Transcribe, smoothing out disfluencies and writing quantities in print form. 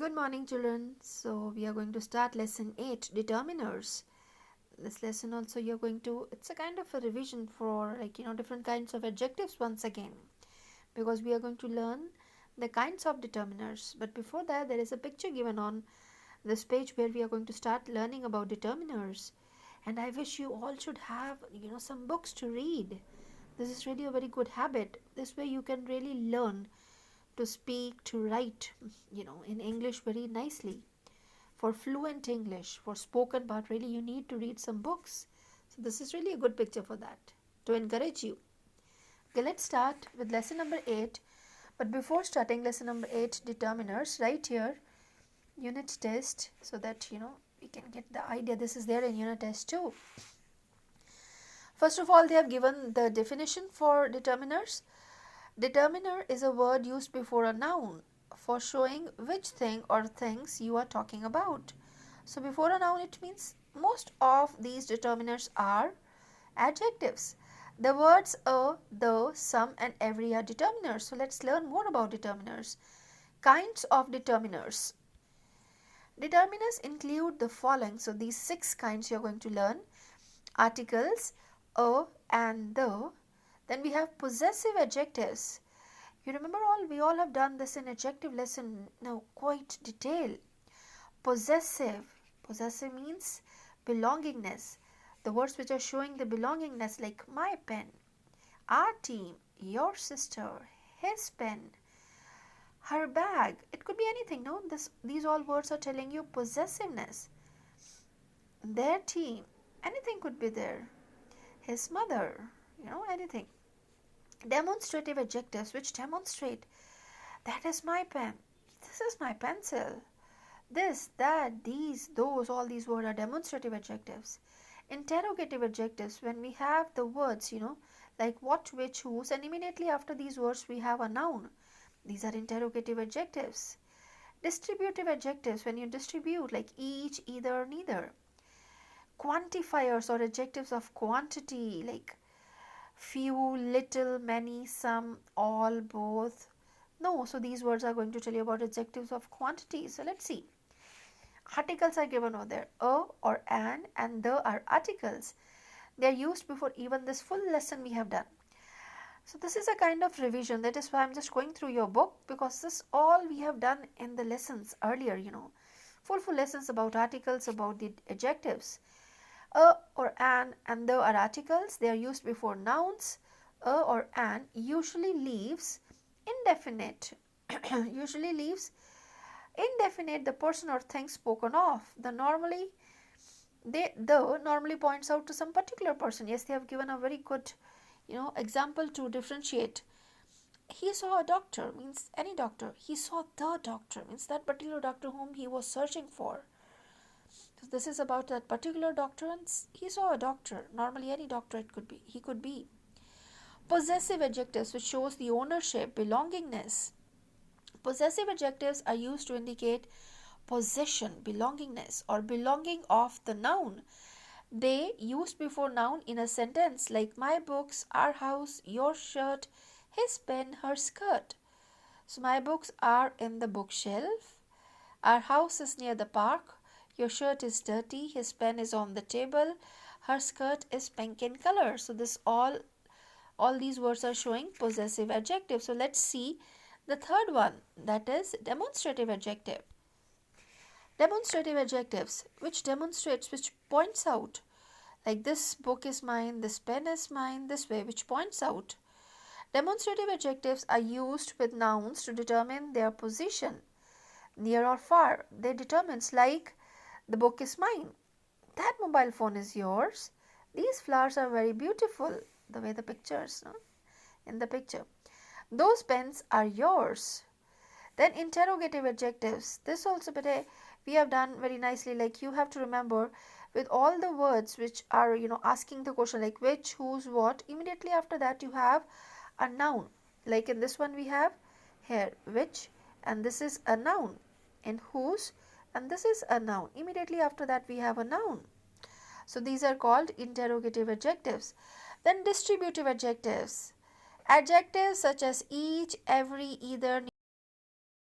Good morning, children. So we are going to start lesson 8, determiners. This lesson also it's a kind of a revision for different kinds of adjectives once again, because we are going to learn the kinds of determiners. But before that, there is a picture given on this page where we are going to start learning about determiners. And I wish you all should have some books to read. This is really a very good habit. This way you can really learn to speak, to write, in English very nicely. For fluent English, for spoken part, really you need to read some books. So this is really a good picture for that, to encourage you. Okay, let's start with lesson number 8. But before starting lesson number 8, determiners, right here, unit test, so that, we can get the idea. This is there in unit test too. First of all, they have given the definition for determiners. Determiner is a word used before a noun for showing which thing or things you are talking about. So before a noun, it means most of these determiners are adjectives. The words a, the, some and every are determiners. So let's learn more about determiners. Kinds of determiners. Determiners include the following. So these 6 kinds you are going to learn. Articles, a and the. Then we have possessive adjectives. You remember we all have done this in adjective lesson now, quite detail. Possessive means belongingness. The words which are showing the belongingness, like my pen, our team, your sister, his pen, her bag. It could be anything, no? These all words are telling you possessiveness. Their team, anything could be there. His mother, anything. Demonstrative adjectives which demonstrate that is my pen, this is my pencil, this, that, these, those, all these words are demonstrative adjectives. Interrogative adjectives, when we have the words, like what, which, whose, and immediately after these words we have a noun. These are interrogative adjectives. Distributive adjectives, when you distribute, like each, either, neither. Quantifiers or adjectives of quantity, like few, little, many, some, all, both. No, so these words are going to tell you about adjectives of quantity. So let's see. Articles are given over there. A or an and the are articles. They are used before even this full lesson we have done. So this is a kind of revision. That is why I'm just going through your book, because this all we have done in the lessons earlier, full lessons about articles, about the adjectives. A or an and the are articles. They are used before nouns. A or an usually leaves indefinite. Usually leaves indefinite the person or thing spoken of. The normally points out to some particular person. Yes, they have given a very good example to differentiate. He saw a doctor means any doctor. He saw the doctor means that particular doctor whom he was searching for. So this is about that particular doctor, and he saw a doctor. Normally any doctor he could be. Possessive adjectives, which shows the ownership, belongingness. Possessive adjectives are used to indicate possession, belongingness, or belonging of the noun. They used before noun in a sentence, like my books, our house, your shirt, his pen, her skirt. So my books are in the bookshelf. Our house is near the park. Your shirt is dirty, his pen is on the table, her skirt is pink in color. So this all these words are showing possessive adjectives. So let's see the third one, that is demonstrative adjective. Demonstrative adjectives, which demonstrates, which points out, like this book is mine, this pen is mine, this way, which points out. Demonstrative adjectives are used with nouns to determine their position, near or far. They determines, like the book is mine, that mobile phone is yours, these flowers are very beautiful, the way the pictures, in the picture, those pens are yours. Then interrogative adjectives, this also we have done very nicely. Like you have to remember, with all the words which are asking the question, like which, whose, what, immediately after that you have a noun. Like in this one we have here which, and this is a noun. In whose, and this is a noun. Immediately after that we have a noun. So these are called interrogative adjectives. Then distributive adjectives. Adjectives such as each, every, either,